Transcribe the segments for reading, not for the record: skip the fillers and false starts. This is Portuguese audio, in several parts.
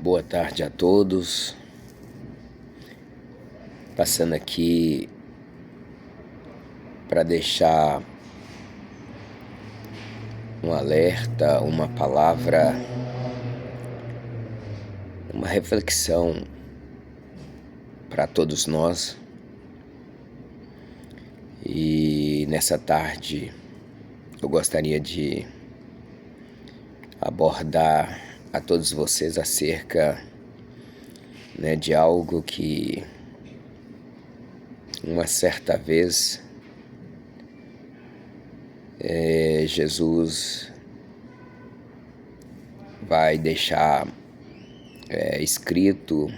Boa tarde a todos. Passando aqui para deixar um alerta, uma palavra, uma reflexão para todos nós. E nessa tarde eu gostaria de abordar a todos vocês acerca, de algo que uma certa vez Jesus vai deixar escrito,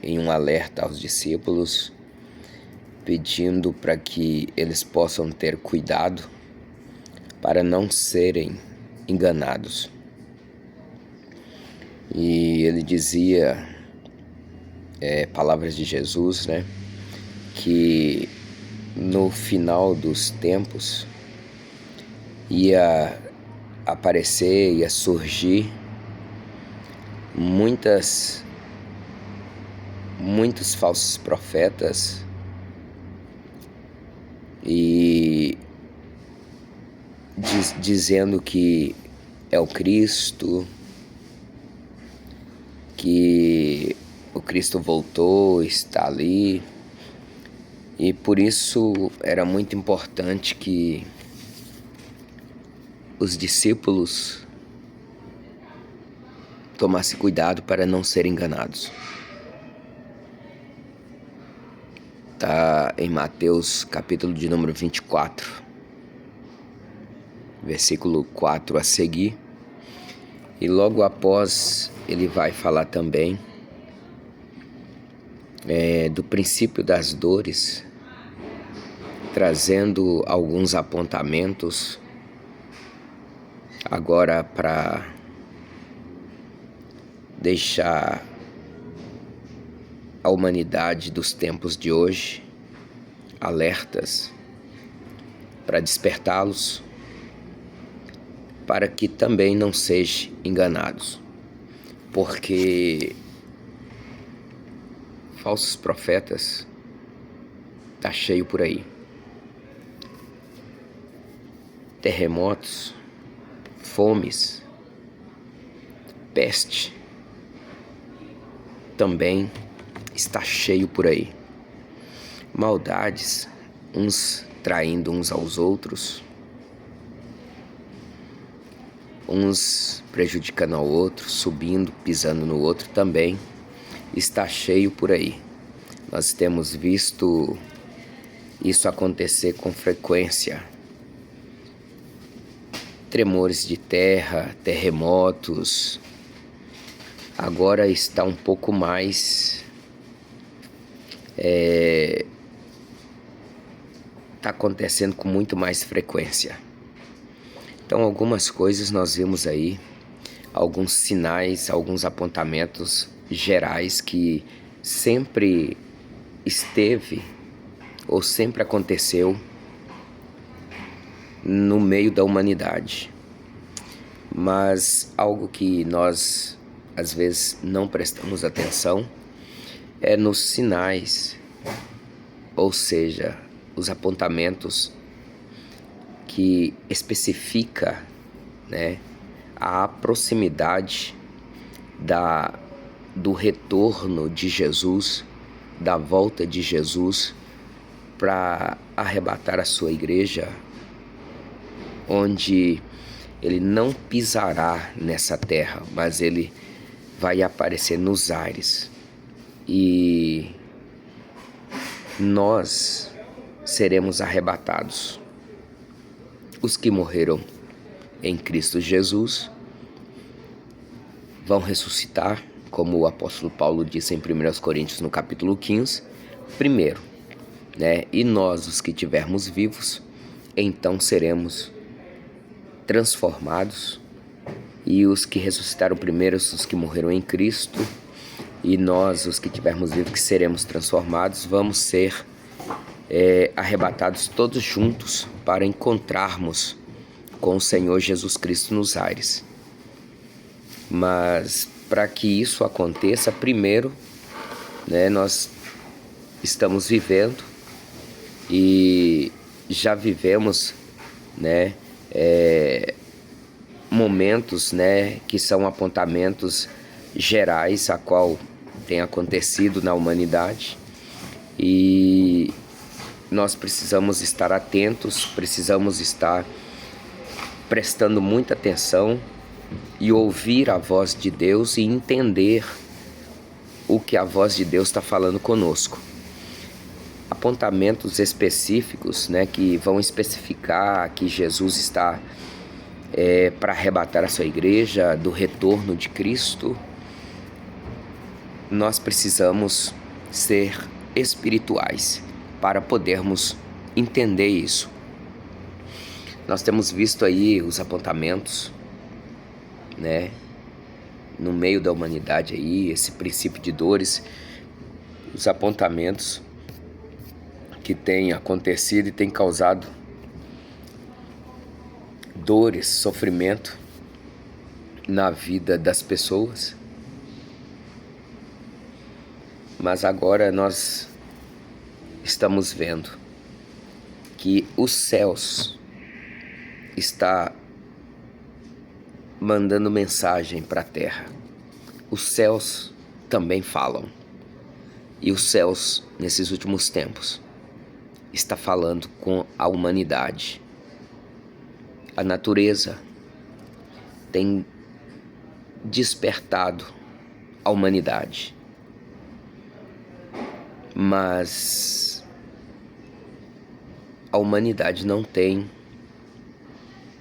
em um alerta aos discípulos, pedindo para que eles possam ter cuidado para não serem enganados. E ele dizia, palavras de Jesus, que no final dos tempos ia aparecer, ia surgir muitos falsos profetas e dizendo que é o Cristo, que o Cristo voltou, está ali. E por isso era muito importante que os discípulos tomassem cuidado para não serem enganados. Está em Mateus capítulo de número 24, versículo 4 a seguir. E logo após ele vai falar também do princípio das dores, trazendo alguns apontamentos agora para deixar a humanidade dos tempos de hoje alertas, para despertá-los, para que também não sejam enganados, porque falsos profetas tá cheio por aí. Terremotos, fomes, peste também está cheio por aí. Maldades, uns traindo uns aos outros, uns prejudicando ao outro, subindo, pisando no outro também está cheio por aí. Nós temos visto isso acontecer com frequência. Tremores de terra, terremotos. Agora está um pouco mais... está acontecendo com muito mais frequência. Então algumas coisas nós vimos aí, alguns sinais, alguns apontamentos gerais que sempre esteve ou sempre aconteceu no meio da humanidade. Mas algo que nós às vezes não prestamos atenção é nos sinais, ou seja, os apontamentos que especifica, a proximidade do retorno de Jesus, da volta de Jesus para arrebatar a sua igreja, onde ele não pisará nessa terra, mas ele vai aparecer nos ares. E nós seremos arrebatados. Os que morreram em Cristo Jesus vão ressuscitar, como o apóstolo Paulo disse em 1 Coríntios no capítulo 15, primeiro, e nós, os que estivermos vivos, então seremos transformados, e os que ressuscitaram primeiro, os que morreram em Cristo, e nós, os que estivermos vivos, que seremos transformados, vamos ser arrebatados todos juntos para encontrarmos com o Senhor Jesus Cristo nos ares. Mas para que isso aconteça, primeiro, né, nós estamos vivendo e já vivemos, né, momentos, né, que são apontamentos gerais a qual tem acontecido na humanidade, e nós precisamos estar atentos, precisamos estar prestando muita atenção e ouvir a voz de Deus e entender o que a voz de Deus está falando conosco. Apontamentos específicos, né, que vão especificar que Jesus está para arrebatar a sua igreja do retorno de Cristo. Nós precisamos ser espirituais para podermos entender isso. Nós temos visto aí os apontamentos, né, no meio da humanidade aí, esse princípio de dores, os apontamentos que têm acontecido e têm causado dores, sofrimento na vida das pessoas. Mas agora nós estamos vendo que os céus está mandando mensagem para a terra. Os céus também falam. E os céus, nesses últimos tempos, está falando com a humanidade. A natureza tem despertado a humanidade. Mas a humanidade não tem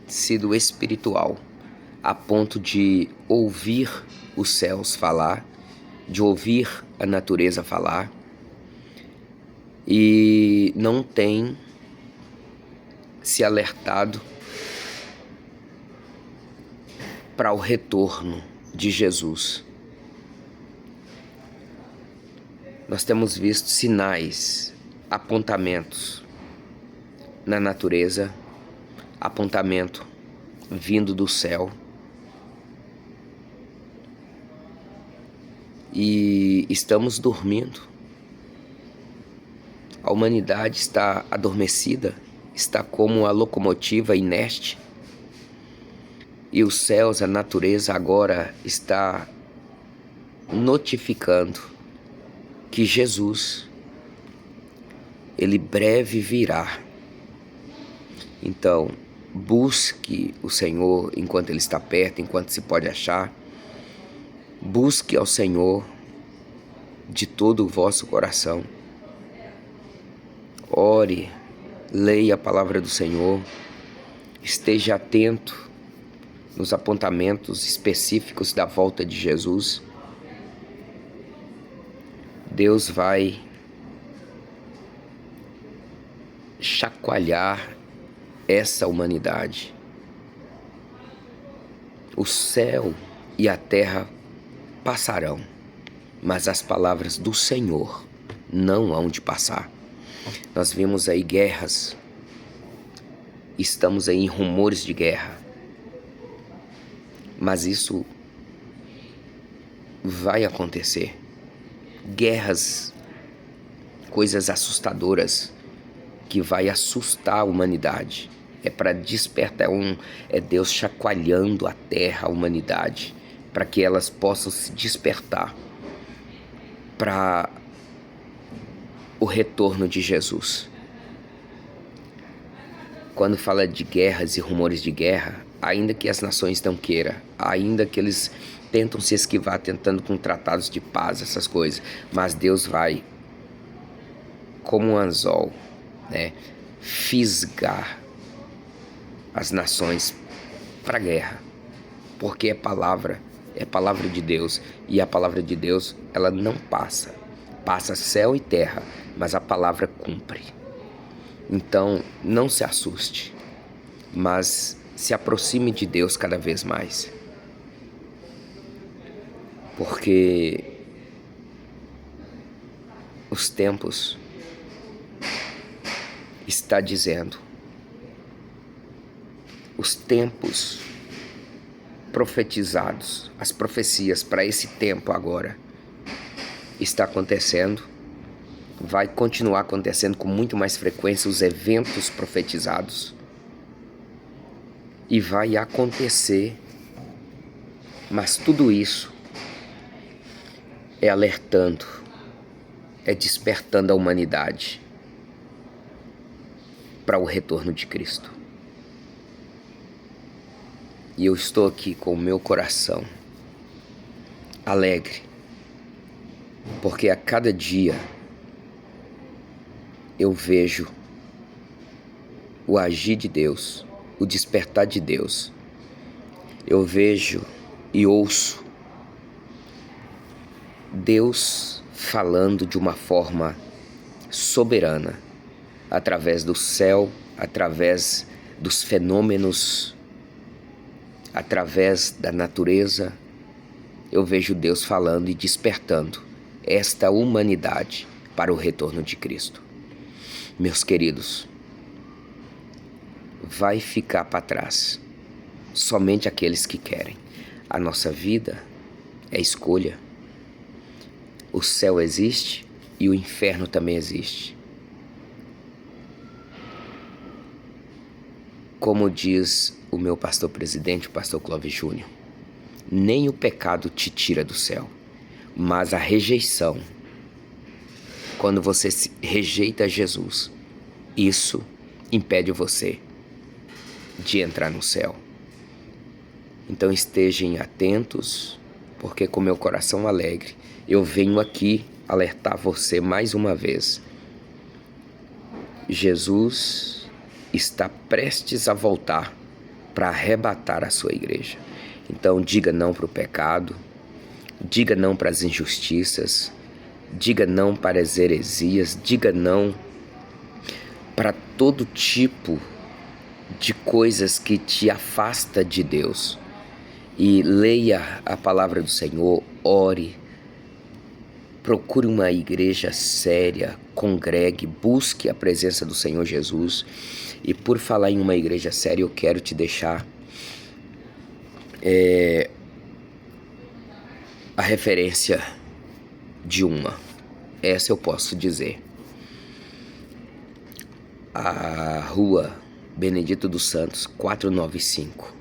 sido espiritual a ponto de ouvir os céus falar, de ouvir a natureza falar, e não tem se alertado para o retorno de Jesus. Nós temos visto sinais, apontamentos na natureza, apontamento vindo do céu, e estamos dormindo. A humanidade está adormecida, está como a locomotiva inerte, e os céus, a natureza agora está notificando que Jesus, ele breve virá. Então, busque o Senhor enquanto ele está perto, enquanto se pode achar. Busque ao Senhor de todo o vosso coração. Ore, leia a palavra do Senhor, esteja atento nos apontamentos específicos da volta de Jesus. Deus vai chacoalhar essa humanidade. O céu e a terra passarão, mas as palavras do Senhor não hão de passar. Nós vimos aí guerras, estamos aí em rumores de guerra, mas isso vai acontecer. Guerras, coisas assustadoras que vai assustar a humanidade. É para despertar, é Deus chacoalhando a terra, a humanidade, para que elas possam se despertar para o retorno de Jesus. Quando fala de guerras e rumores de guerra, ainda que as nações não queiram, ainda que eles tentam se esquivar, tentando com tratados de paz, essas coisas, mas Deus vai, como um anzol, né, fisgar as nações para a guerra, porque é palavra de Deus, e a palavra de Deus, ela não passa céu e terra, mas a palavra cumpre. Então não se assuste, mas se aproxime de Deus cada vez mais, porque os tempos está dizendo, os tempos profetizados, as profecias para esse tempo agora está acontecendo, vai continuar acontecendo com muito mais frequência os eventos profetizados e vai acontecer, mas tudo isso é alertando, é despertando a humanidade para o retorno de Cristo. E eu estou aqui com o meu coração alegre, porque a cada dia eu vejo o agir de Deus, o despertar de Deus. Eu vejo e ouço Deus falando de uma forma soberana, através do céu, através dos fenômenos, através da natureza. Eu vejo Deus falando e despertando esta humanidade para o retorno de Cristo. Meus queridos, vai ficar para trás somente aqueles que querem. A nossa vida é escolha. O céu existe e o inferno também existe. Como diz o meu pastor presidente, o pastor Clóvis Júnior, nem o pecado te tira do céu, mas a rejeição. Quando você rejeita Jesus, isso impede você de entrar no céu. Então estejam atentos, porque com meu coração alegre, eu venho aqui alertar você mais uma vez. Jesus está prestes a voltar para arrebatar a sua igreja. Então diga não para o pecado, diga não para as injustiças, diga não para as heresias, diga não para todo tipo de coisas que te afasta de Deus. E leia a palavra do Senhor, ore, procure uma igreja séria, congregue, busque a presença do Senhor Jesus. E por falar em uma igreja séria, eu quero te deixar a referência de uma. Essa eu posso dizer. A rua Benedito dos Santos, 495.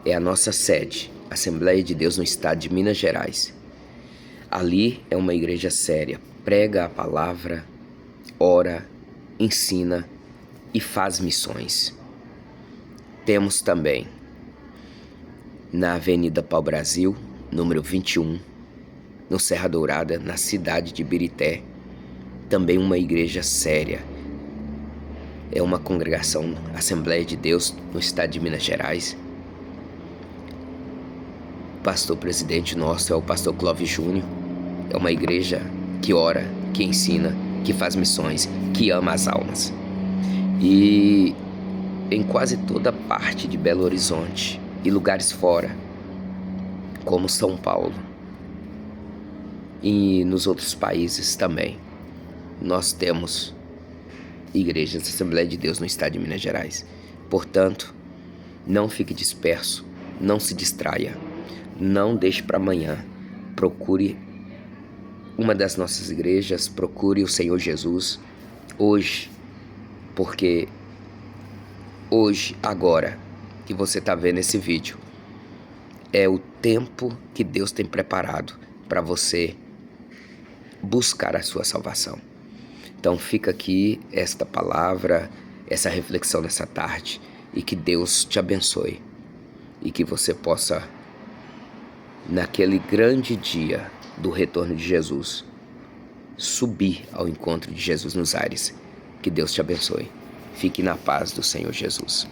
É a nossa sede, Assembleia de Deus no estado de Minas Gerais. Ali é uma igreja séria, prega a palavra, ora, ensina e faz missões. Temos também na Avenida Pau-Brasil, número 21, no Serra Dourada, na cidade de Birité, também uma igreja séria. É uma congregação, Assembleia de Deus no estado de Minas Gerais. O pastor presidente nosso é o pastor Clóvis Júnior. É uma igreja que ora, que ensina, que faz missões, que ama as almas. E em quase toda parte de Belo Horizonte e lugares fora, como São Paulo e nos outros países também, nós temos igrejas da Assembleia de Deus no estado de Minas Gerais. Portanto, não fique disperso, não se distraia, não deixe para amanhã. Procure uma das nossas igrejas, procure o Senhor Jesus hoje, porque hoje, agora que você está vendo esse vídeo, é o tempo que Deus tem preparado para você buscar a sua salvação. Então fica aqui esta palavra, essa reflexão nessa tarde, e que Deus te abençoe e que você possa, naquele grande dia do retorno de Jesus, subir ao encontro de Jesus nos ares. Que Deus te abençoe. Fique na paz do Senhor Jesus.